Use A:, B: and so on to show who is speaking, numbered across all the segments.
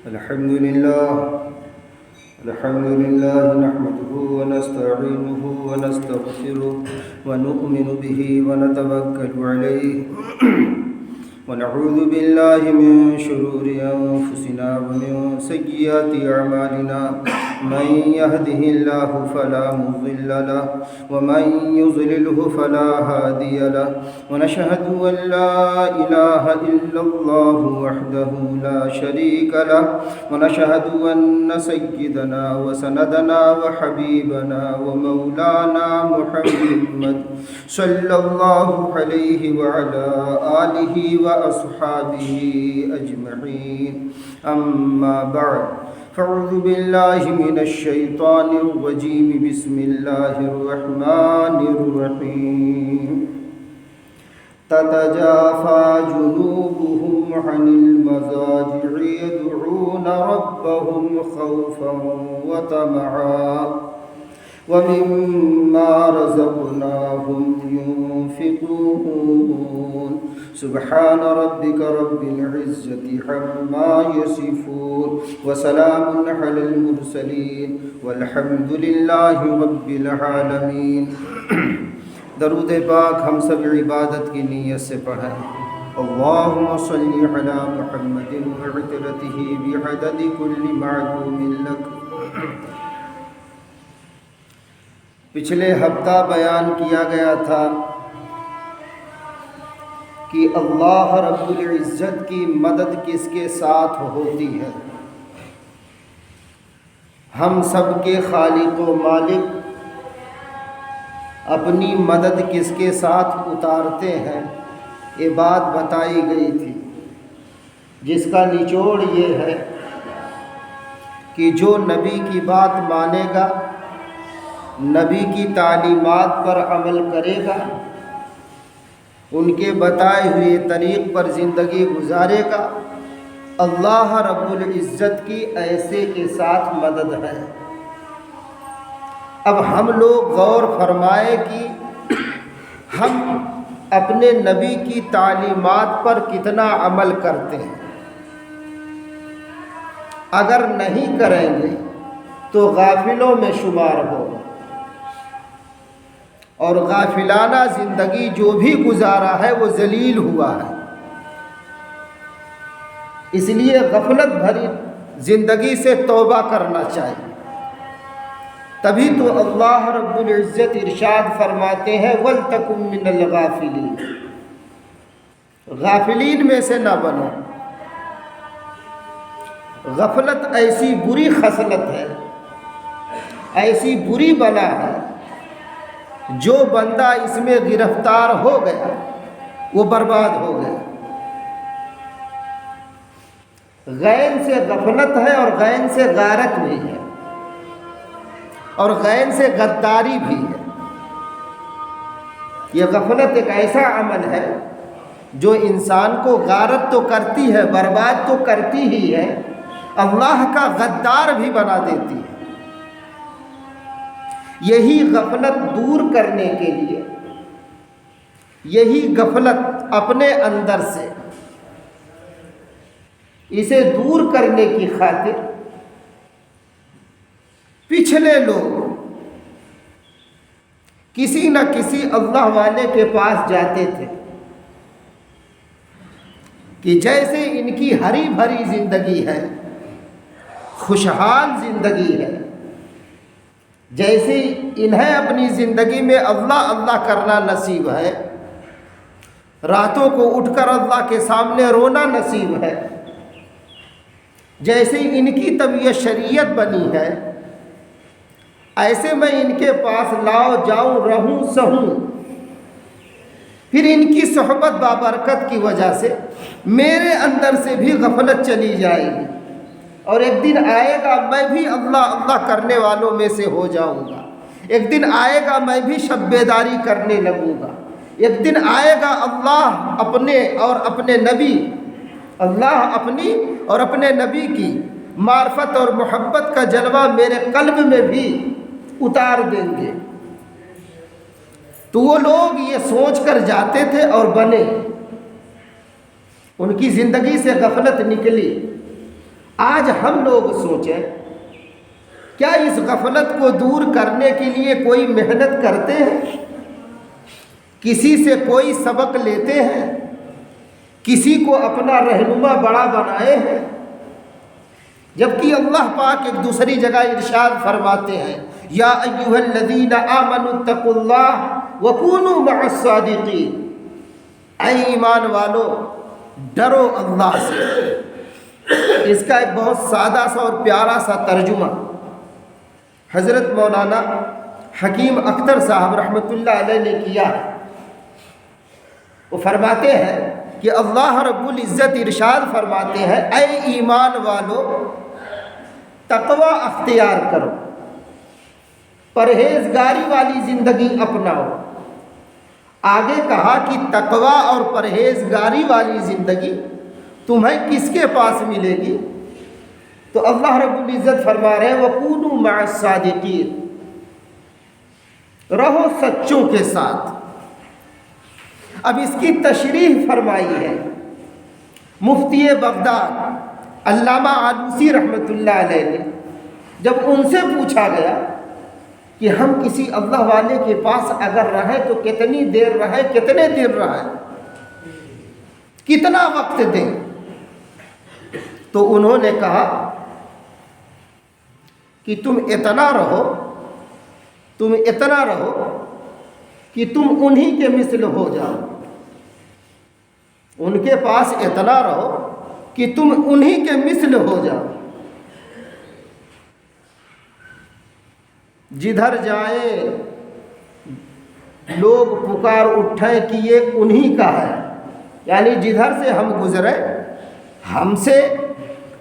A: الحمد لله نحمده ونستعينه ونستغفره ونؤمن به ونتوكل عليه ونعوذ بالله من شرور أنفسنا ومن سيئات أعمالنا من يهده الله فلا مضل له ومن يضلله فلا هادي له ونشهد أن لا إله إلا الله وحده لا شريك له ونشهد أن سيدنا وسندنا وحبيبنا ومولانا محمد صلى الله عليه وعلى آله وأصحابه أجمعين أما بعد فأعوذ بالله من الشيطان الرجيم بسم الله الرحمن الرحيم تتجافى جنوبهم عن المضاجع يدعون ربهم خوفا وطمعا ومما رزقناهم ينفقون سبحان ربك رب العزة عما يصفون وسلام على المرسلين والحمد لله رب العالمين۔ درود پاک ہم سب عبادت کی نیت سے پڑھیں۔ اللہم صلی علی محمد وعطرتہ بعدد کل معلوم لک۔ پچھلے ہفتہ بیان کیا گیا تھا کہ اللہ رب العزت کی مدد کس کے ساتھ ہوتی ہے۔ ہم سب کے خالق و مالک اپنی مدد کس کے ساتھ اتارتے ہیں، یہ بات بتائی گئی تھی، جس کا نچوڑ یہ ہے کہ جو نبی کی بات مانے گا، نبی کی تعلیمات پر عمل کرے گا، ان کے بتائے ہوئے طریق پر زندگی گزارے گا، اللہ رب العزت کی ایسے کے ساتھ مدد ہے۔ اب ہم لوگ غور فرمائے کہ ہم اپنے نبی کی تعلیمات پر کتنا عمل کرتے ہیں۔ اگر نہیں کریں گے تو غافلوں میں شمار ہوگا، اور غافلانہ زندگی جو بھی گزارا ہے وہ ذلیل ہوا ہے۔ اس لیے غفلت بھری زندگی سے توبہ کرنا چاہیے، تبھی تو اللہ رب العزت ارشاد فرماتے ہیں وَلْتَكُن مِّنَ الْغَافِلِينَ، غافلین میں سے نہ بنو۔ غفلت ایسی بری خصلت ہے، ایسی بری بلا ہے، جو بندہ اس میں گرفتار ہو گیا وہ برباد ہو گیا۔ غین سے غفلت ہے، اور غین سے غارت بھی ہے، اور غین سے غداری بھی ہے۔ یہ غفلت ایک ایسا عمل ہے جو انسان کو غارت تو کرتی ہے، برباد تو کرتی ہی ہے، اللہ کا غدار بھی بنا دیتی ہے۔ یہی غفلت دور کرنے کے لیے، یہی غفلت اپنے اندر سے اسے دور کرنے کی خاطر پچھلے لوگ کسی نہ کسی اللہ والے کے پاس جاتے تھے کہ جیسے ان کی ہری بھری زندگی ہے، خوشحال زندگی ہے، جیسے انہیں اپنی زندگی میں اللہ اللہ کرنا نصیب ہے، راتوں کو اٹھ کر اللہ کے سامنے رونا نصیب ہے، جیسے ان کی طبیعت شریعت بنی ہے، ایسے میں ان کے پاس لاؤ جاؤں رہوں سہوں۔ پھر ان کی صحبت بابرکت کی وجہ سے میرے اندر سے بھی غفلت چلی جائے گی، اور ایک دن آئے گا میں بھی اللہ اللہ کرنے والوں میں سے ہو جاؤں گا۔ ایک دن آئے گا میں بھی شب بیداری کرنے لگوں گا۔ ایک دن آئے گا اللہ اپنے اور اپنے نبی، اللہ اپنی اور اپنے نبی کی معرفت اور محبت کا جلوہ میرے قلب میں بھی اتار دیں گے۔ تو وہ لوگ یہ سوچ کر جاتے تھے اور بنے، ان کی زندگی سے غفلت نکلی، آج ہم لوگ سوچیں، کیا اس غفلت کو دور کرنے کے لیے کوئی محنت کرتے ہیں؟ کسی سے کوئی سبق لیتے ہیں؟ کسی کو اپنا رہنما بڑا بنائے ہیں؟ جبکہ اللہ پاک ایک دوسری جگہ ارشاد فرماتے ہیں، یا ایھا الذین آمنوا اتقوا اللہ وکونوا مع الصادقین، اے ایمان والو ڈرو اللہ سے۔ اس کا ایک بہت سادہ سا اور پیارا سا ترجمہ حضرت مولانا حکیم اختر صاحب رحمۃ اللہ علیہ نے کیا ہے۔ وہ فرماتے ہیں کہ اللہ رب العزت ارشاد فرماتے ہیں، اے ایمان والو تقوی اختیار کرو، پرہیزگاری والی زندگی اپناؤ۔ آگے کہا کہ تقوی اور پرہیزگاری والی زندگی تمہیں کس کے پاس ملے گی؟ تو اللہ رب العزت فرما رہے ہیں وَكُونُوا مَعَ الصَّادِقِينَ، رہو سچوں کے ساتھ۔ اب اس کی تشریح فرمائی ہے مفتی بغداد علامہ آلوسی رحمۃ اللہ علیہ نے، جب ان سے پوچھا گیا کہ ہم کسی اللہ والے کے پاس اگر رہیں تو کتنی دیر رہیں، کتنے دن رہیں، کتنا وقت دیں؟ تو انہوں نے کہا کہ تم اتنا رہو کہ تم انہی کے مثل ہو جاؤ، ان کے پاس اتنا رہو کہ تم انہی کے مثل ہو جاؤ۔ جدھر جائیں لوگ پکار اٹھیں کہ یہ انہی کا ہے، یعنی جدھر سے ہم گزرے ہم سے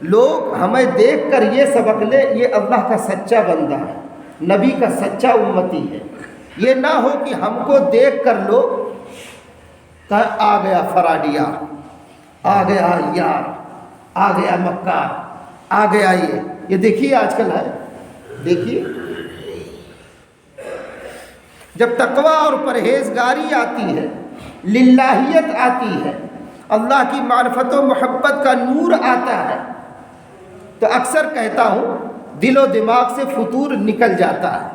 A: لوگ ہمیں دیکھ کر یہ سبق لے یہ اللہ کا سچا بندہ ہے، نبی کا سچا امتی ہے۔ یہ نہ ہو کہ ہم کو دیکھ کر لوگ کہ آ گیا فراڈیا، آ گیا یار، آ گیا مکار، آ گیا یہ دیکھیے آج کل ہے۔ دیکھیے جب تقوی اور پرہیزگاری آتی ہے، للہیت آتی ہے، اللہ کی معرفت و محبت کا نور آتا ہے، تو اکثر کہتا ہوں دل و دماغ سے فطور نکل جاتا ہے،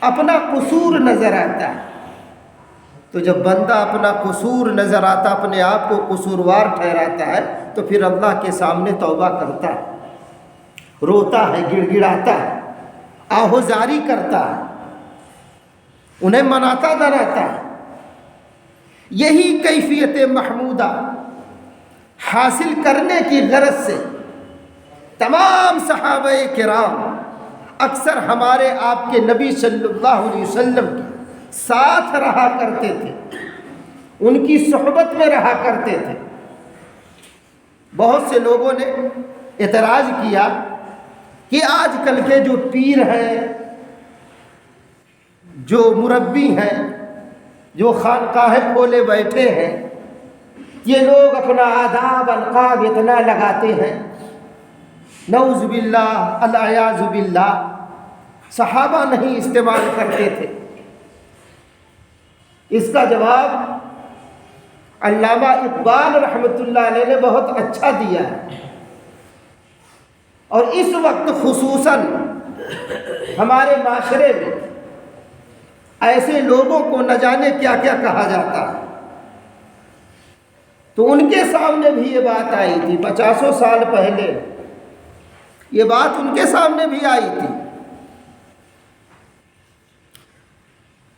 A: اپنا قصور نظر آتا ہے۔ تو جب بندہ اپنا قصور نظر آتا، اپنے آپ کو قصوروار ٹھہراتا ہے، تو پھر اللہ کے سامنے توبہ کرتا ہے، روتا ہے، گڑ گڑاتا ہے، آہوزاری کرتا ہے، انہیں مناتا دراتا ہے۔ یہی کیفیت محمودہ حاصل کرنے کی غرض سے تمام صحابہ کرام اکثر ہمارے آپ کے نبی صلی اللہ علیہ وسلم کے ساتھ رہا کرتے تھے، ان کی صحبت میں رہا کرتے تھے۔ بہت سے لوگوں نے اعتراض کیا کہ آج کل کے جو پیر ہیں، جو مربی ہیں، جو خانقاہیں کھولے بیٹھے ہیں، یہ لوگ اپنا آداب القاب اتنا لگاتے ہیں، نعوذ باللہ العیاذ باللہ، صحابہ نہیں استعمال کرتے تھے۔ اس کا جواب علامہ اقبال رحمۃ اللہ علیہ نے بہت اچھا دیا ہے، اور اس وقت خصوصاً ہمارے معاشرے میں ایسے لوگوں کو نہ جانے کیا کیا کہا جاتا ہے۔ تو ان کے سامنے بھی یہ بات آئی تھی، 50 سال پہلے یہ بات ان کے سامنے بھی آئی تھی،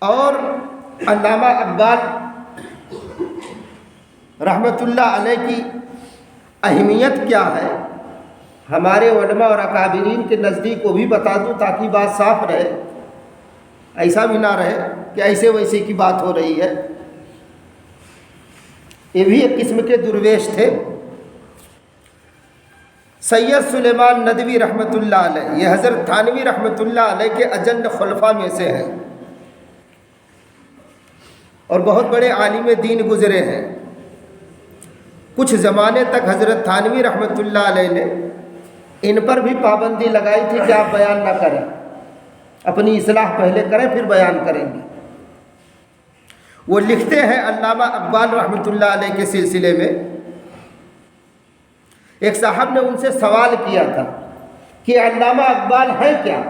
A: اور علامہ اقبال رحمۃ اللہ علیہ کی اہمیت کیا ہے ہمارے علماء اور اکابرین کے نزدیک وہ بھی بتا دوں تاکہ بات صاف رہے، ایسا بھی نہ رہے کہ ایسے ویسے کی بات ہو رہی ہے۔ یہ بھی ایک قسم کے درویش تھے۔ سید سلیمان ندوی رحمۃ اللہ علیہ، یہ حضرت تھانوی رحمۃ اللہ علیہ کے اجل خلفاء میں سے ہیں، اور بہت بڑے عالم دین گزرے ہیں۔ کچھ زمانے تک حضرت تھانوی رحمۃ اللہ علیہ نے ان پر بھی پابندی لگائی تھی کہ آپ بیان نہ کریں، اپنی اصلاح پہلے کریں پھر بیان کریں گے۔ وہ لکھتے ہیں علامہ اقبال رحمۃ اللہ علیہ کے سلسلے میں، ایک صاحب نے ان سے سوال کیا تھا کہ علامہ اقبال ہے کیا؟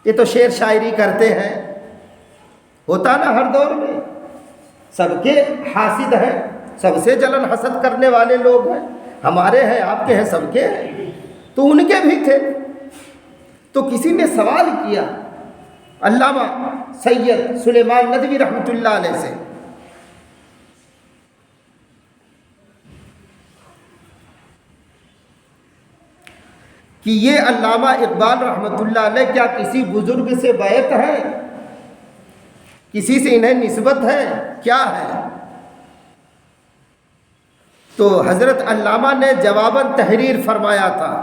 A: یہ تو شعر شاعری کرتے ہیں، ہوتا نا ہر دور میں، سب کے حاسد ہیں، سب سے جلن حسد کرنے والے لوگ ہیں، ہمارے ہیں، آپ کے ہیں، سب کے ہیں، تو ان کے بھی تھے۔ تو کسی نے سوال کیا علامہ سید سلیمان ندوی رحمۃ اللہ علیہ سے کہ یہ علامہ اقبال رحمۃ اللہ علیہ کیا کسی بزرگ سے بیعت ہے، کسی سے انہیں نسبت ہے، کیا ہے؟ تو حضرت علامہ نے جواباً تحریر فرمایا تھا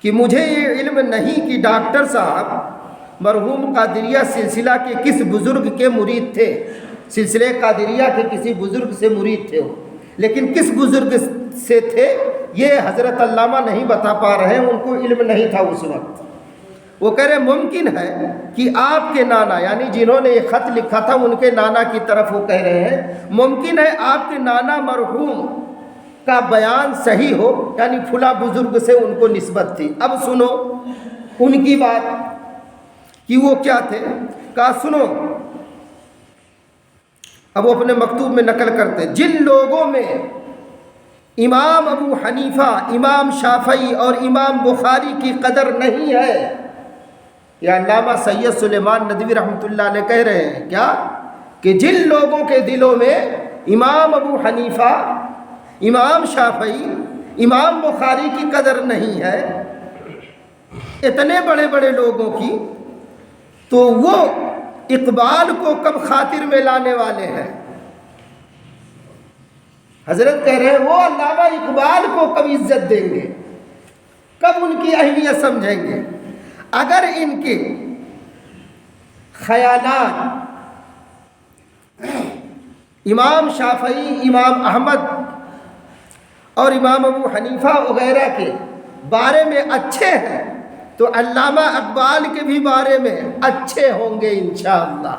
A: کہ مجھے یہ علم نہیں کہ ڈاکٹر صاحب مرحوم قادریہ سلسلہ کے کس بزرگ کے مرید تھے، سلسلہ قادریہ کے کسی بزرگ سے مرید تھے وہ، لیکن کس بزرگ سے تھے یہ حضرت علامہ نہیں بتا پا رہے ہیں، ان کو علم نہیں تھا اس وقت۔ وہ کہہ رہے ممکن ہے کہ آپ کے نانا، یعنی جنہوں نے یہ خط لکھا تھا ان کے نانا کی طرف وہ کہہ رہے ہیں، ممکن ہے آپ کے نانا مرحوم کا بیان صحیح ہو، یعنی فلاں بزرگ سے ان کو نسبت تھی۔ اب سنو ان کی بات کہ وہ کیا تھے، کہا سنو، اب وہ اپنے مکتوب میں نقل کرتے ہیں، جن لوگوں میں امام ابو حنیفہ، امام شافعی اور امام بخاری کی قدر نہیں ہے، یا علامہ سید سلیمان ندوی رحمۃ اللہ علیہ کہہ رہے ہیں کیا کہ جن لوگوں کے دلوں میں امام ابو حنیفہ، امام شافعی، امام بخاری کی قدر نہیں ہے، اتنے بڑے بڑے لوگوں کی، تو وہ اقبال کو کب خاطر میں لانے والے ہیں؟ حضرت کہہ رہے ہیں وہ علامہ اقبال کو کب عزت دیں گے، کب ان کی اہمیت سمجھیں گے؟ اگر ان کے خیالات امام شافعی، امام احمد اور امام ابو حنیفہ وغیرہ کے بارے میں اچھے ہیں تو علامہ اقبال کے بھی بارے میں اچھے ہوں گے انشاءاللہ۔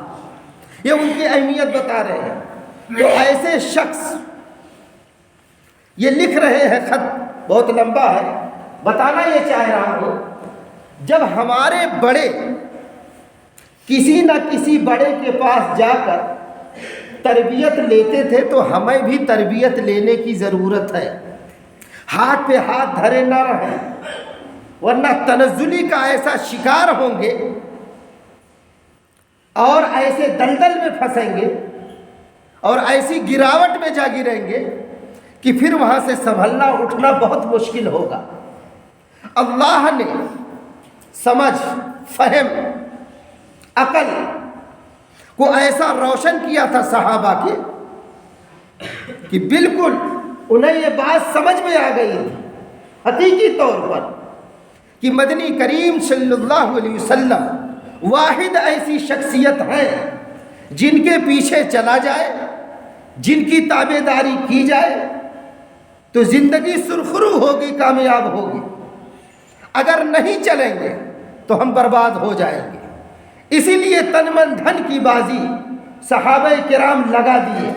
A: یہ ان کی اہمیت بتا رہے ہیں۔ تو ایسے شخص یہ لکھ رہے ہیں، خط بہت لمبا ہے، بتانا یہ چاہ رہا ہوں، جب ہمارے بڑے کسی نہ کسی بڑے کے پاس جا کر تربیت لیتے تھے تو ہمیں بھی تربیت لینے کی ضرورت ہے، ہاتھ پہ ہاتھ دھرے نہ رہیں، ورنہ تنزلی کا ایسا شکار ہوں گے اور ایسے دلدل میں پھنسیں گے اور ایسی گراوٹ میں جا گریں گے کہ پھر وہاں سے سنبھلنا اٹھنا بہت مشکل ہوگا۔ اللہ نے سمجھ، فہم، عقل کو ایسا روشن کیا تھا صحابہ کے کہ بالکل انہیں یہ بات سمجھ میں آ گئی تھی حقیقی طور پر کہ مدنی کریم صلی اللہ علیہ وسلم واحد ایسی شخصیت ہے جن کے پیچھے چلا جائے، جن کی تابع داری کی جائے تو زندگی سرخرو ہوگی، کامیاب ہوگی، اگر نہیں چلیں گے تو ہم برباد ہو جائیں گے۔ اسی لیے تن من دھن کی بازی صحابہ کرام لگا دیے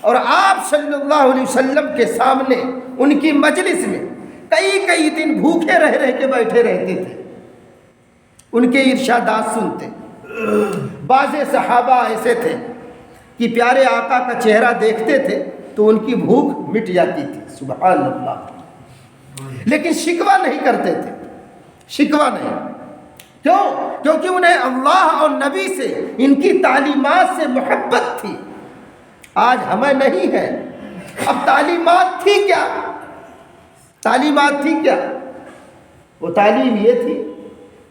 A: اور آپ صلی اللہ علیہ وسلم کے سامنے ان کی مجلس میں کئی دن بھوکے رہ کے بیٹھے رہتے تھے، ان کے ارشادات سنتے۔ بعض صحابہ ایسے تھے کہ پیارے آقا کا چہرہ دیکھتے تھے تو ان کی بھوک مٹ جاتی تھی، سبحان اللہ، لیکن شکوہ نہیں کرتے تھے، شکوہ نہیں۔ کیوں؟ کیونکہ انہیں اللہ اور نبی سے، ان کی تعلیمات سے محبت تھی۔ آج ہمیں نہیں ہے۔ اب تعلیمات تھی کیا؟ تعلیمات تھی کیا؟ وہ تعلیم یہ تھی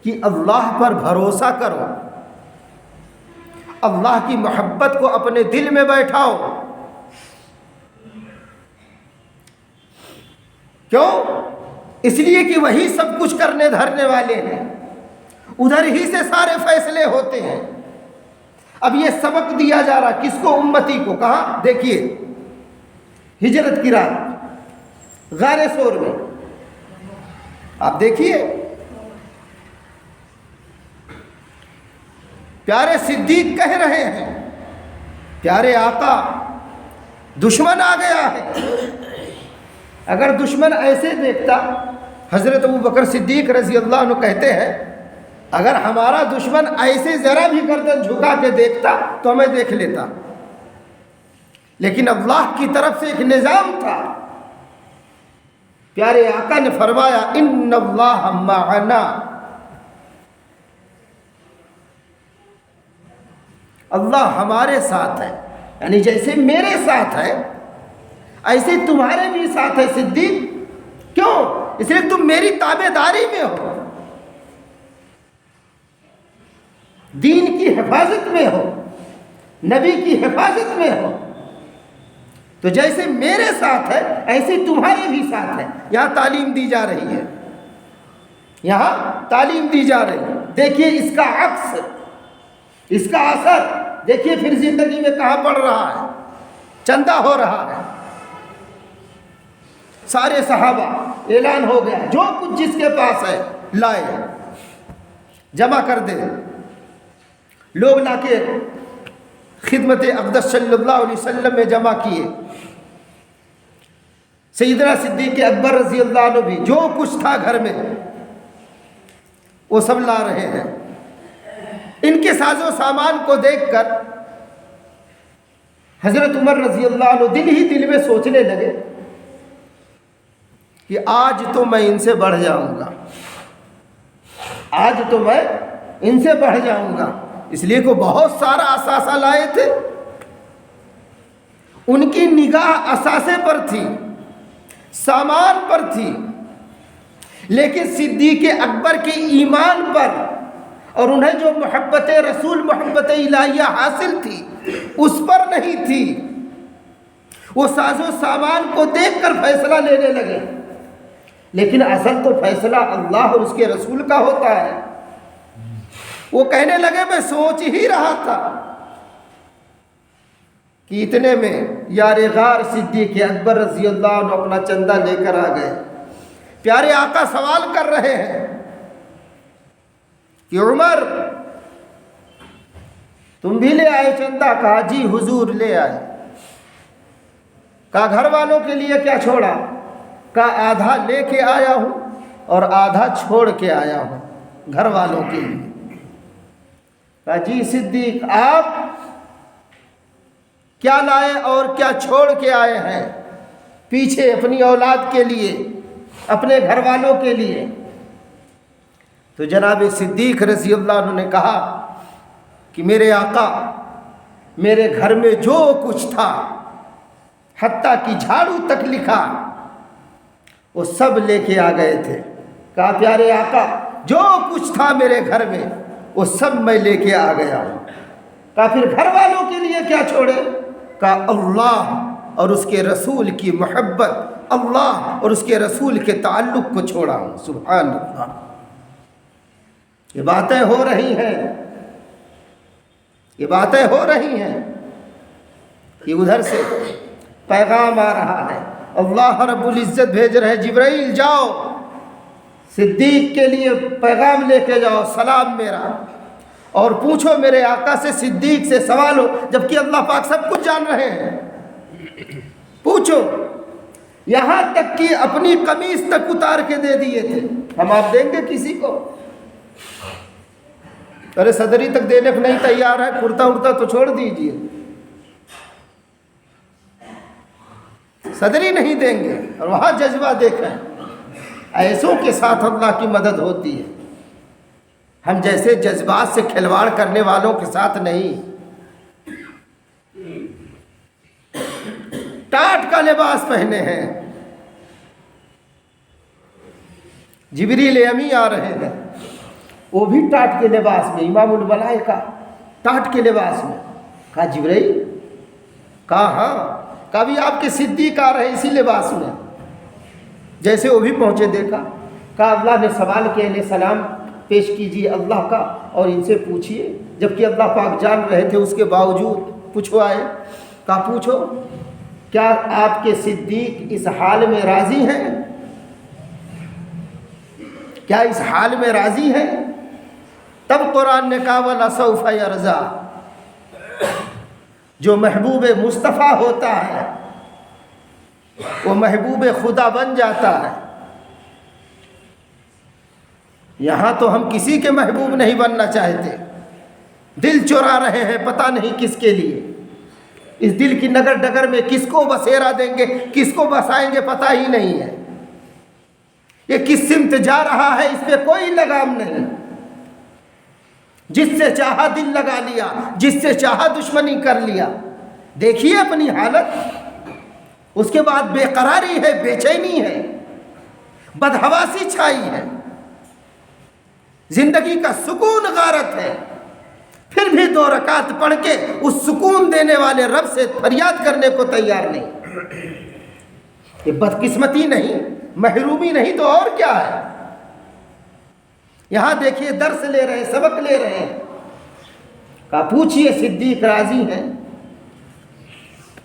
A: کہ اللہ پر بھروسہ کرو، اللہ کی محبت کو اپنے دل میں بیٹھاؤ۔ کیوں؟ اس لیے کہ وہی سب کچھ کرنے دھرنے والے ہیں، ادھر ہی سے سارے فیصلے ہوتے ہیں۔ اب یہ سبق دیا جا رہا کس کو؟ امتی کو۔ کہاں؟ دیکھیے ہجرت کی رات غار ثور میں، آپ دیکھیے پیارے صدیق کہہ رہے ہیں، پیارے آقا دشمن آ گیا ہے، اگر دشمن ایسے دیکھتا، حضرت ابوبکر صدیق رضی اللہ عنہ کہتے ہیں اگر ہمارا دشمن ایسے ذرا بھی گردن جھکا کے دیکھتا تو ہمیں دیکھ لیتا، لیکن اللہ کی طرف سے ایک نظام تھا۔ پیارے آقا نے فرمایا ان اللہ معنا، اللہ ہمارے ساتھ ہے، یعنی جیسے میرے ساتھ ہے ایسے تمہارے بھی ساتھ ہے صدیق۔ کیوں؟ اس لیے تم میری تابع داری میں ہو، دین کی حفاظت میں ہو، نبی کی حفاظت میں ہو، تو جیسے میرے ساتھ ہے ایسے تمہارے بھی ساتھ ہے۔ یہاں تعلیم دی جا رہی ہے، یہاں تعلیم دی جا رہی ہے۔ دیکھیے اس کا عکس، اس کا اثر دیکھیے پھر زندگی میں کہاں پڑ رہا ہے، چندہ ہو رہا ہے۔ سارے صحابہ اعلان ہو گیا، جو کچھ جس کے پاس ہے لائے، جمع کر دے۔ لوگ لا کے خدمت اقدس صلی اللہ علیہ وسلم میں جمع کیے۔ سیدنا صدیق اکبر رضی اللہ عنہ بھی جو کچھ تھا گھر میں وہ سب لا رہے ہیں۔ ان کے ساز و سامان کو دیکھ کر حضرت عمر رضی اللہ عنہ دل ہی دل میں سوچنے لگے کہ آج تو میں ان سے بڑھ جاؤں گا، آج تو میں ان سے بڑھ جاؤں گا۔ اس لیے کہ بہت سارا اثاثہ لائے تھے، ان کی نگاہ اثاثے پر تھی، سامان پر تھی، لیکن صدیق اکبر کے ایمان پر اور انہیں جو محبت رسول، محبت الہیہ حاصل تھی اس پر نہیں تھی۔ وہ ساز و سامان کو دیکھ کر فیصلہ لینے لگے، لیکن اصل تو فیصلہ اللہ اور اس کے رسول کا ہوتا ہے۔ وہ کہنے لگے میں سوچ ہی رہا تھا کہ اتنے میں یار غار صدیق اکبر رضی اللہ عنہ اپنا چندہ لے کر آ گئے۔ پیارے آقا سوال کر رہے ہیں کہ عمر تم بھی لے آئے چندہ؟ کہا جی حضور لے آئے۔ کہا گھر والوں کے لیے کیا چھوڑا؟ کہا آدھا لے کے آیا ہوں اور آدھا چھوڑ کے آیا ہوں گھر والوں کے لیے۔ کہا جی صدیق آپ کیا لائے اور کیا چھوڑ کے آئے ہیں پیچھے اپنی اولاد کے لیے، اپنے گھر والوں کے لیے؟ تو جناب صدیق رضی اللہ عنہ نے کہا کہ میرے آقا میرے گھر میں جو کچھ تھا حتیٰ کہ جھاڑو تک لکھا وہ سب لے کے آ گئے تھے۔ کہا پیارے آقا جو کچھ تھا میرے گھر میں وہ سب میں لے کے آ گیا ہوں۔ کہا پھر گھر والوں کے لیے کیا چھوڑے؟ کہا اللہ اور اس کے رسول کی محبت، اللہ اور اس کے رسول کے تعلق کو چھوڑا ہوں۔ سبحان اللہ، یہ باتیں ہو رہی ہیں، یہ باتیں ہو رہی ہیں کہ ادھر سے پیغام آ رہا ہے، اللہ رب العزت بھیج رہے جبرائیل جاؤ صدیق کے لیے پیغام لے کے جاؤ، سلام میرا، اور پوچھو میرے آقا سے، صدیق سے سوال ہو، جبکہ اللہ پاک سب کچھ جان رہے ہیں۔ پوچھو، یہاں تک کہ اپنی قمیص تک اتار کے دے دیے تھے۔ ہم آپ دیں گے کسی کو؟ ارے صدری تک دینے کو نہیں تیار ہے، کرتا ارتا تو چھوڑ دیجئے، صدری نہیں دیں گے۔ اور وہاں جذبہ دیکھیں، ایسوں کے ساتھ اللہ کی مدد ہوتی ہے، ہم جیسے جذبات سے کھلواڑ کرنے والوں کے ساتھ نہیں۔ ٹاٹ کا لباس پہنے ہیں، جبریل امی آ رہے ہیں، وہ بھی ٹاٹ کے لباس میں، امام الملائکہ ٹاٹ کے لباس میں۔ کہا جبریل؟ کہا ہاں۔ کہا بھی آپ کے صدیق آ رہے اسی لباس میں۔ جیسے وہ بھی پہنچے دیکھا، کہا اللہ نے سوال کیا، انہیں سلام پیش کیجیے اللہ کا اور ان سے پوچھیے، جبکہ اللہ پاک جان رہے تھے، اس کے باوجود پوچھوائے۔ کہا پوچھو، کیا آپ کے صدیق اس حال میں راضی ہیں؟ کیا اس حال میں راضی ہیں؟ تب قرآن نے کہا وَلَسَوْفَ يَرْضَىٰ، جو محبوب مصطفیٰ ہوتا ہے وہ محبوب خدا بن جاتا ہے۔ یہاں تو ہم کسی کے محبوب نہیں بننا چاہتے، دل چرا رہے ہیں پتہ نہیں کس کے لیے۔ اس دل کی نگر ڈگر میں کس کو بسیرا دیں گے، کس کو بسائیں گے پتہ ہی نہیں ہے۔ یہ کس سمت جا رہا ہے اس پہ کوئی لگام نہیں۔ جس سے چاہا دل لگا لیا، جس سے چاہا دشمنی کر لیا۔ دیکھیے اپنی حالت، اس کے بعد بے قراری ہے، بے چینی ہے، بدحواسی چھائی ہے، زندگی کا سکون غارت ہے، پھر بھی 2 رکعت پڑھ کے اس سکون دینے والے رب سے فریاد کرنے کو تیار نہیں۔ یہ بدقسمتی نہیں، محرومی نہیں تو اور کیا ہے؟ یہاں دیکھیے درس لے رہے ہیں، سبق لے رہے ہیں، کہا پوچھئے صدیق راضی ہیں؟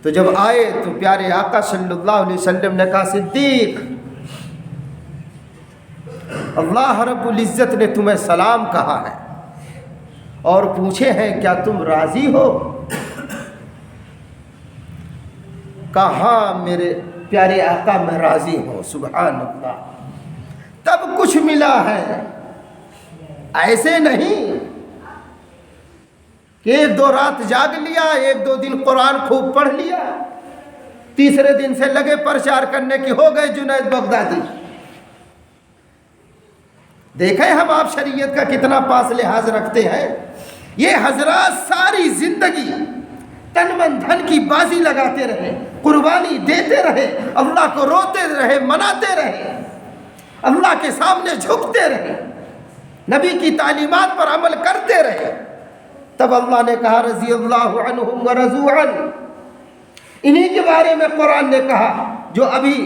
A: تو جب آئے تو پیارے آقا صلی اللہ علیہ وسلم نے کہا صدیق، اللہ رب العزت نے تمہیں سلام کہا ہے اور پوچھے ہیں کیا تم راضی ہو؟ کہا ہاں میرے پیارے آقا میں راضی ہوں۔ سبحان اللہ، تب کچھ ملا ہے، ایسے نہیں کہ 1-2 رات جاگ لیا، 1-2 دن قرآن خوب پڑھ لیا، تیسرے دن سے لگے پرچار کرنے کی ہو گئے جنید بغدادی۔ دیکھیں ہم آپ شریعت کا کتنا پاس لحاظ رکھتے ہیں۔ یہ حضرات ساری زندگی تن من دھن کی بازی لگاتے رہے، قربانی دیتے رہے، اللہ کو روتے رہے، مناتے رہے، اللہ کے سامنے جھکتے رہے، نبی کی تعلیمات پر عمل کرتے رہے۔ تب اللہ نے کہا رضی اللہ عنہم ورضوا عنہ، انہی کے بارے میں قرآن نے کہا جو ابھی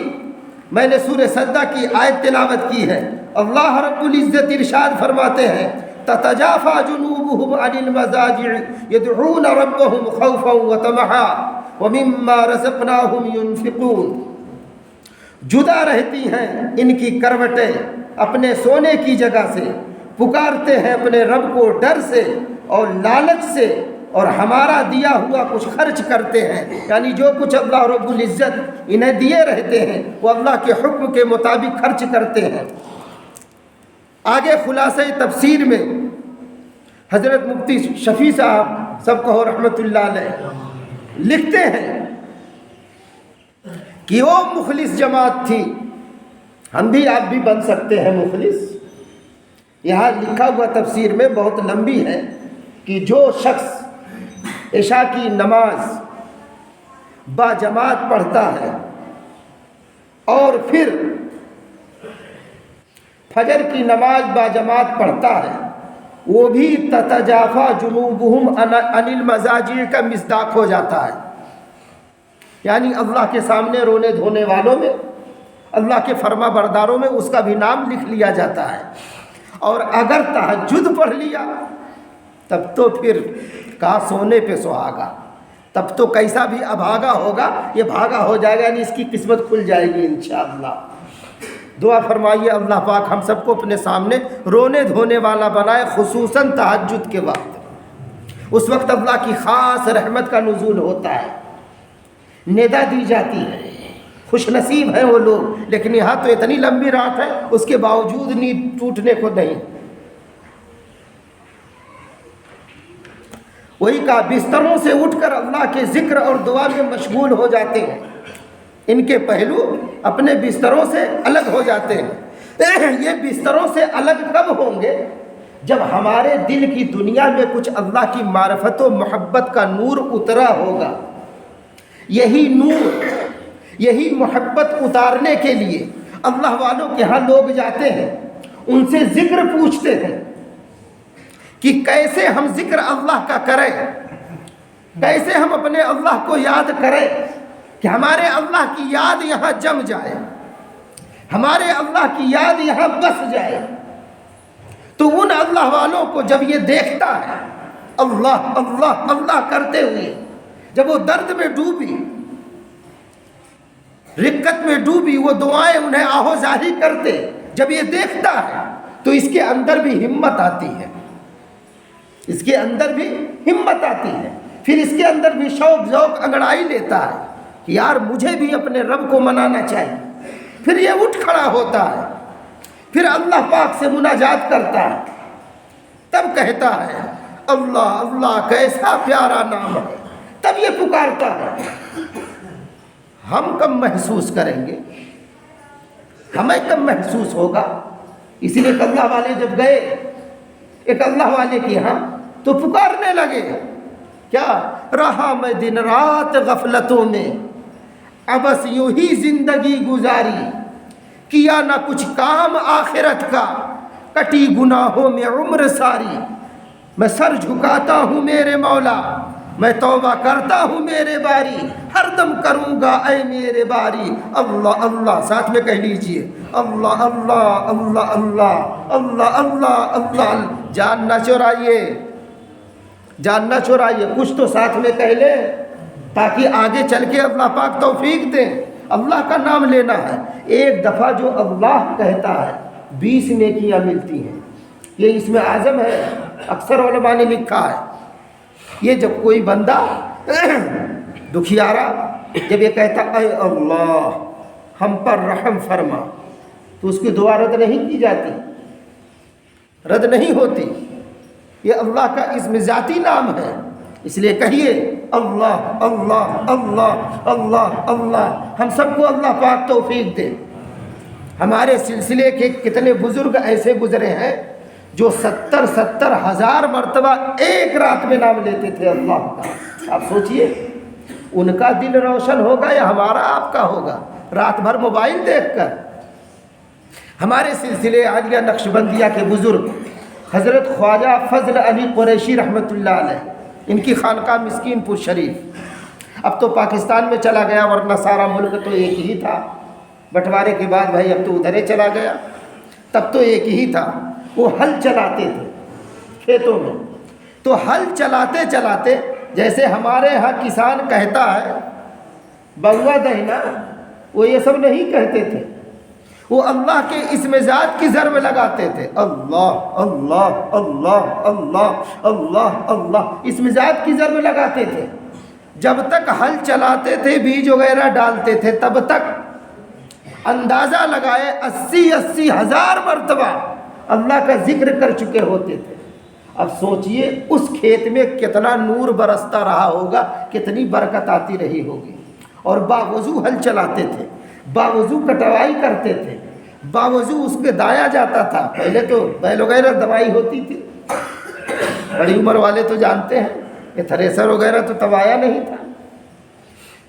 A: میں نے سورہ سجدہ کی آیت تلاوت کی ہے۔ اللہ رب العزت ارشاد فرماتے ہیں تتجافى جنوبهم عن المضاجع يدعون ربهم خوفا وطمعا ومما رزقناهم ينفقون، جدا رہتی ہیں ان کی کروٹیں اپنے سونے کی جگہ سے، پکارتے ہیں اپنے رب کو ڈر سے اور لالچ سے، اور ہمارا دیا ہوا کچھ خرچ کرتے ہیں، یعنی جو کچھ اللہ رب العزت انہیں دیے رہتے ہیں وہ اللہ کے حکم کے مطابق خرچ کرتے ہیں۔ آگے خلاصہ تفسیر میں حضرت مفتی شفیع صاحب سب کہو رحمت اللہ علیہ لکھتے ہیں کہ وہ مخلص جماعت تھی، ہم بھی آپ بھی بن سکتے ہیں مخلص۔ یہاں لکھا ہوا تفسیر میں بہت لمبی ہے کہ جو شخص عشاء کی نماز با جماعت پڑھتا ہے اور پھر فجر کی نماز با جماعت پڑھتا ہے، وہ بھی تتجافا جنوبہم عن المضاجع کا مصداق ہو جاتا ہے، یعنی اللہ کے سامنے رونے دھونے والوں میں، اللہ کے فرما برداروں میں اس کا بھی نام لکھ لیا جاتا ہے۔ اور اگر تہجد پڑھ لیا تب تو پھر کہا سونے پہ سہاگا، تب تو کیسا بھی ابھاگا ہوگا یہ بھاگا ہو جائے گا، یعنی اس کی قسمت کھل جائے گی انشاءاللہ۔ دعا فرمائیے اللہ پاک ہم سب کو اپنے سامنے رونے دھونے والا بنائے، خصوصاً تہجد کے وقت۔ اس وقت اللہ کی خاص رحمت کا نزول ہوتا ہے، ندا دی جاتی ہے، خوش نصیب ہیں وہ لوگ۔ لیکن یہاں تو اتنی لمبی رات ہے اس کے باوجود نیند ٹوٹنے کو نہیں۔ وہی کہا بستروں سے اٹھ کر اللہ کے ذکر اور دعا میں مشغول ہو جاتے ہیں، ان کے پہلو اپنے بستروں سے الگ ہو جاتے ہیں۔ یہ بستروں سے الگ کب ہوں گے؟ جب ہمارے دل کی دنیا میں کچھ اللہ کی معرفت و محبت کا نور اترا ہوگا۔ یہی نور، یہی محبت اتارنے کے لیے اللہ والوں کے ہاں لوگ جاتے ہیں، ان سے ذکر پوچھتے ہیں کہ کیسے ہم ذکر اللہ کا کریں، کیسے ہم اپنے اللہ کو یاد کریں کہ ہمارے اللہ کی یاد یہاں جم جائے، ہمارے اللہ کی یاد یہاں بس جائے۔ تو ان اللہ والوں کو جب یہ دیکھتا ہے اللہ اللہ اللہ کرتے ہوئے، جب وہ درد میں ڈوبی، رقت میں ڈوبی، وہ دعائیں انہیں آہوزاری کرتے، جب یہ دیکھتا ہے تو اس کے اندر بھی ہمت آتی ہے، اس کے اندر بھی ہمت آتی ہے، پھر اس کے اندر بھی شوق ذوق انگڑائی لیتا ہے کہ یار مجھے بھی اپنے رب کو منانا چاہیے. پھر یہ اٹھ کھڑا ہوتا ہے, پھر اللہ پاک سے مناجات کرتا ہے, تب کہتا ہے اللہ اللہ کیسا پیارا نام ہے, تب یہ پکارتا ہے. ہم کب محسوس کریں گے, ہمیں کب محسوس ہوگا. اسی لیے اللہ والے جب گئے ایک اللہ والے کے یہاں تو پکارنے لگے, کیا رہا میں دن رات غفلتوں میں, ابس یوں ہی زندگی گزاری, کیا نہ کچھ کام آخرت کا, کٹی گناہوں میں عمر ساری. میں سر جھکاتا ہوں میرے مولا, میں توبہ کرتا ہوں میرے باری, ہر دم کروں گا اے میرے باری. اللہ اللہ ساتھ میں کہہ لیجئے, اللہ اللہ اللہ اللہ اللہ اللہ اللہ. جان نہ چرائیے, جان نہ چرائیے, کچھ تو ساتھ میں کہہ لیں تاکہ آگے چل کے اللہ پاک توفیق دیں. اللہ کا نام لینا ہے. ایک دفعہ جو اللہ کہتا ہے 20 نیکیاں ملتی ہیں, یہ اس میں اعظم ہے. اکثر علماء نے لکھا ہے یہ جب کوئی بندہ دکھیارا جب یہ کہتا اے اللہ ہم پر رحم فرما, تو اس کی دعا رد نہیں کی جاتی, رد نہیں ہوتی. یہ اللہ کا اسم ذاتی نام ہے, اس لیے کہیے اللہ اللہ اللہ اللہ اللہ. ہم سب کو اللہ پاک توفیق دے. ہمارے سلسلے کے کتنے بزرگ ایسے گزرے ہیں جو 70 ہزار مرتبہ ایک رات میں نام لیتے تھے اللہ کا. آپ سوچئے ان کا دل روشن ہوگا یا ہمارا آپ کا ہوگا رات بھر موبائل دیکھ کر. ہمارے سلسلے عالیہ نقشبندیہ کے بزرگ حضرت خواجہ فضل علی قریشی رحمۃ اللہ علیہ, ان کی خانقاہ مسکین پور شریف, اب تو پاکستان میں چلا گیا, ورنہ سارا ملک تو ایک ہی تھا. بٹوارے کے بعد بھائی اب تو ادھر ہی چلا گیا, تب تو ایک ہی تھا. وہ ہل چلاتے تھے کھیتوں میں, تو ہل چلاتے چلاتے جیسے ہمارے ہاں کسان کہتا ہے بوا دہنا, وہ یہ سب نہیں کہتے تھے, وہ اللہ کے اسم ذات کی ضرب لگاتے تھے. اللہ اللہ اللہ اللہ اللہ اللہ اسم ذات کی ضرب لگاتے تھے. جب تک ہل چلاتے تھے بیج وغیرہ ڈالتے تھے تب تک اندازہ لگائے 80 ہزار مرتبہ اللہ کا ذکر کر چکے ہوتے تھے. اب سوچئے اس کھیت میں کتنا نور برستا رہا ہوگا, کتنی برکت آتی رہی ہوگی. اور باوضو ہل چلاتے تھے, باوضو کٹوائی کرتے تھے, باوضو اس کے دایا جاتا تھا. پہلے تو بیل وغیرہ دوائی ہوتی تھی, بڑی عمر والے تو جانتے ہیں, یہ تھریسر وغیرہ تو توایا نہیں تھا.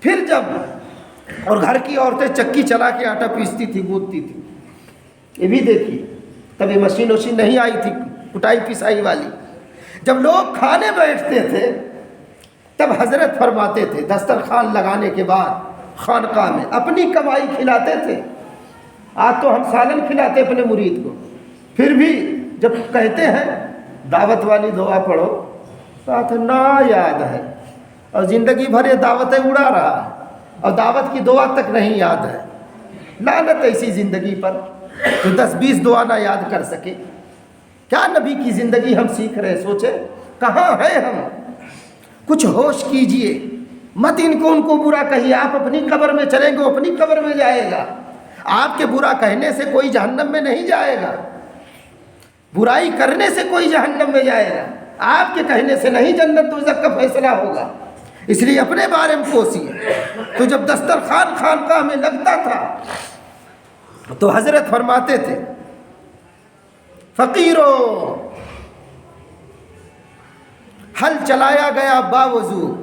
A: پھر جب اور گھر کی عورتیں چکی چلا کے آٹا پیستی تھی, گوندتی تھی. یہ بھی دیکھیے تب یہ مشین وشین نہیں آئی تھی کٹائی پسائی والی. جب لوگ کھانے بیٹھتے تھے تب حضرت فرماتے تھے دسترخوان لگانے کے بعد خانقاہ میں اپنی کمائی کھلاتے تھے. آج تو ہم سالن کھلاتے اپنے مرید کو, پھر بھی جب کہتے ہیں دعوت والی دعا پڑھو ساتھ نا یاد ہے, اور زندگی بھر یہ دعوتیں اڑا رہا ہے اور دعوت کی دعا تک نہیں یاد ہے. لعنت ایسی زندگی پر جو 10-20 دعا نہ یاد کر سکے. کیا نبی کی زندگی ہم سیکھ رہے, سوچیں کہاں ہیں ہم. کچھ ہوش کیجئے, مت ان کو برا کہیے. آپ اپنی قبر میں چلیں گے, اپنی قبر میں جائے گا. آپ کے برا کہنے سے کوئی جہنم میں نہیں جائے گا, برائی کرنے سے کوئی جہنم میں جائے گا. آپ کے کہنے سے نہیں جنت دوزخ کا فیصلہ ہوگا. اس لیے اپنے بارے میں کوسیے. تو جب دسترخوان خانقاہ میں لگتا تھا تو حضرت فرماتے تھے فقیروں ہل چلایا گیا باوضو,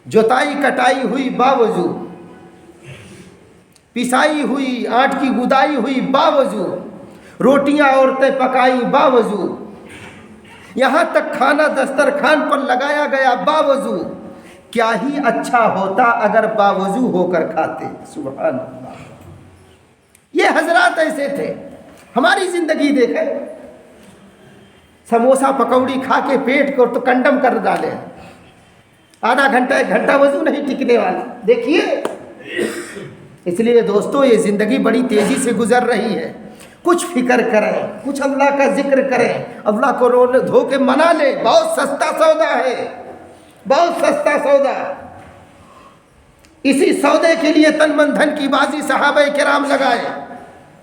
A: جوتائی کٹائی ہوئی باوضو, پسائی ہوئی آٹ کی گدائی ہوئی باوضو, روٹیاں عورتیں پکائی باوضو, یہاں تک کھانا دسترخوان پر لگایا گیا باوضو. کیا ہی اچھا ہوتا اگر باوضو ہو کر کھاتے. سبحان اللہ. یہ حضرات ایسے تھے. ہماری زندگی دیکھیں, سموسہ پکوڑی کھا کے پیٹ کو تو کنڈم کر ڈالے, آدھا گھنٹہ 1 گھنٹہ وضو نہیں ٹکنے والا. دیکھیے اس لیے دوستو یہ زندگی بڑی تیزی سے گزر رہی ہے. کچھ فکر کریں, کچھ اللہ کا ذکر کریں, اللہ کو رو دھو کے منا لیں. بہت سستا سودا ہے, بہت سستا سودا. اسی سودے کے لیے تن من دھن کی بازی صحابہ کرام لگائے۔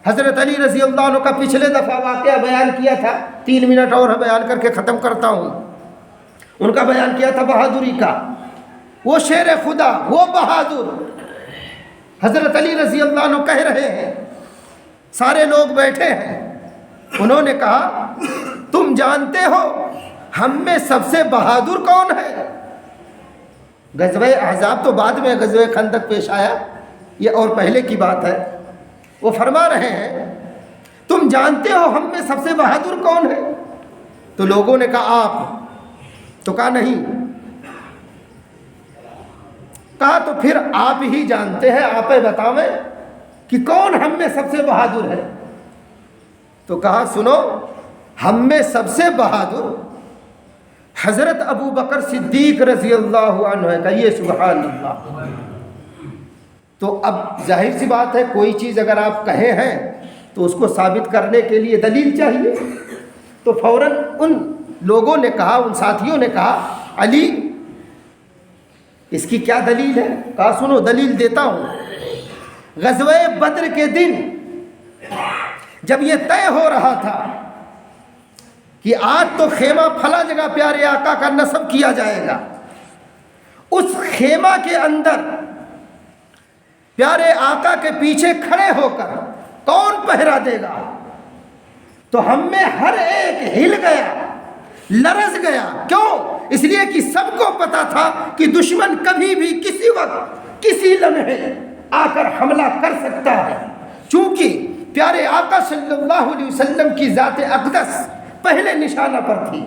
A: حضرت علی رضی اللہ عنہ کا پچھلے دفعہ واقعہ بیان کیا تھا، 3 منٹ اور بیان کر کے ختم کرتا ہوں۔ ان کا بیان کیا تھا بہادری کا، وہ شیر خدا، وہ بہادر حضرت علی رضی اللہ عنہ کہہ رہے ہیں، سارے لوگ بیٹھے ہیں، انہوں نے کہا تم جانتے ہو ہم میں سب سے بہادر کون ہے؟ غزوہ احزاب تو بعد میں غزوہ خندق پیش آیا، یہ اور پہلے کی بات ہے۔ وہ فرما رہے ہیں تم جانتے ہو ہم میں سب سے بہادر کون ہے؟ تو لوگوں نے کہا آپ، تو کہا نہیں، کہا تو پھر آپ ہی جانتے ہیں، آپ بتاویں کہ کون ہم میں سب سے بہادر ہے؟ تو کہا سنو، ہم میں سب سے بہادر حضرت ابو بکر صدیق رضی اللہ عنہ ہے۔ کہیے سبحان اللہ۔ تو اب ظاہر سی بات ہے، کوئی چیز اگر آپ کہے ہیں تو اس کو ثابت کرنے کے لیے دلیل چاہیے۔ تو فوراً ان لوگوں نے کہا، ان ساتھیوں نے کہا علی اس کی کیا دلیل ہے؟ کہا سنو دلیل دیتا ہوں۔ غزوہ بدر کے دن جب یہ طے ہو رہا تھا کہ آج تو خیمہ پھلا جگہ پیارے آقا کا نصب کیا جائے گا، اس خیمہ کے اندر پیارے آقا کے پیچھے کھڑے ہو کر کون پہرا دے گا؟ تو ہم میں ہر ایک ہل گیا، لرز گیا۔ کیوں؟ اس لیے کہ سب کو پتا تھا کہ دشمن کبھی بھی کسی وقت کسی لمحے آ کر حملہ کر سکتا ہے۔ چونکہ پیارے آقا صلی اللہ علیہ وسلم کی ذات اقدس پہلے نشانہ پر تھی،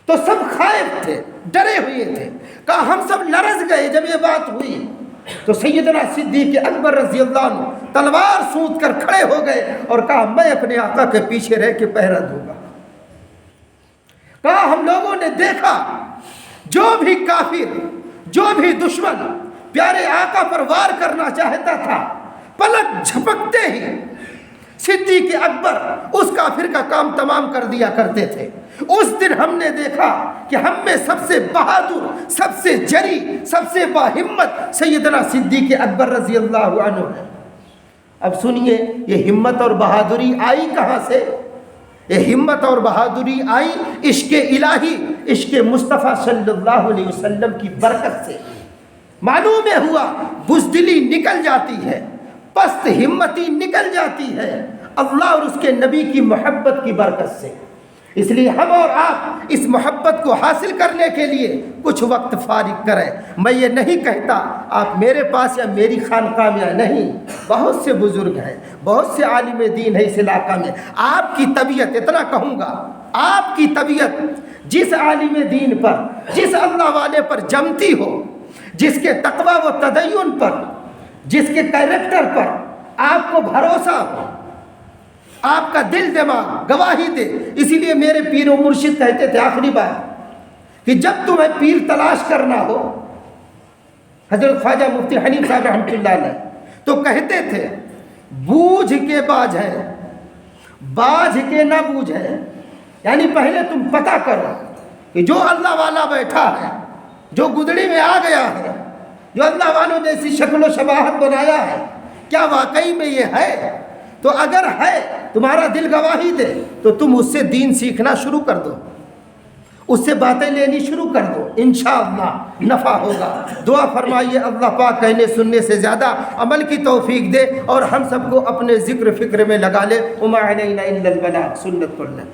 A: تو سب خائف تھے، ڈرے ہوئے تھے۔ کہا ہم سب لرز گئے جب یہ بات ہوئی۔ تو سیدنا صدیق اکبر رضی اللہ عنہ تلوار سونت کر کھڑے ہو گئے اور کہا میں اپنے آقا کے پیچھے رہ کے پہرا دوں گا۔ کہا ہم لوگوں نے دیکھا جو بھی کافر، جو بھی دشمن پیارے آقا پر وار کرنا چاہتا تھا، پلک جھپکتے ہی صدیق اکبر اس کافر کا کام تمام کر دیا کرتے تھے۔ اس دن ہم نے دیکھا کہ ہم میں سب سے بہادر، سب سے جری، سب سے باہمت سیدنا صدیق اکبر رضی اللہ عنہ ہے۔ اب سنیے یہ ہمت اور بہادری آئی کہاں سے؟ یہ ہمت اور بہادری آئی عشق الہی، عشق مصطفیٰ صلی اللہ علیہ وسلم کی برکت سے۔ معلوم ہوا بزدلی نکل جاتی ہے، پست ہمتی نکل جاتی ہے اللہ اور اس کے نبی کی محبت کی برکت سے۔ اس لیے ہم اور آپ اس محبت کو حاصل کرنے کے لیے کچھ وقت فارغ کریں۔ میں یہ نہیں کہتا آپ میرے پاس یا میری خانقاہ میں، نہیں، بہت سے بزرگ ہیں، بہت سے عالم دین ہیں اس علاقہ میں۔ آپ کی طبیعت، اتنا کہوں گا، آپ کی طبیعت جس عالم دین پر، جس اللہ والے پر جمتی ہو، جس کے تقوی و تدین پر، جس کے کیریکٹر پر آپ کو بھروسہ ہو، آپ کا دل دماغ گواہی دے۔ اسی لیے میرے پیر و مرشد کہتے تھے آخری بات کہ جب تمہیں پیر تلاش کرنا ہو، حضرت خواجہ مفتی حنیف صاحب رحمۃ اللہ علیہ تو کہتے تھے بوجھ کے باج ہے، باج کے نہ بوجھ ہے۔ یعنی پہلے تم پتہ کرو کہ جو اللہ والا بیٹھا ہے، جو گدڑی میں آ گیا ہے، جو اللہ والوں نے ایسی شکل و شباہت بنایا ہے، کیا واقعی میں یہ ہے؟ تو اگر ہے، تمہارا دل گواہی دے، تو تم اس سے دین سیکھنا شروع کر دو، اس سے باتیں لینی شروع کر دو، انشاءاللہ نفع ہوگا۔ دعا فرمائیے اللہ پاک کہنے سننے سے زیادہ عمل کی توفیق دے اور ہم سب کو اپنے ذکر فکر میں لگا لے۔ وما علینا الا البلاغ، سنت پڑھ لیں۔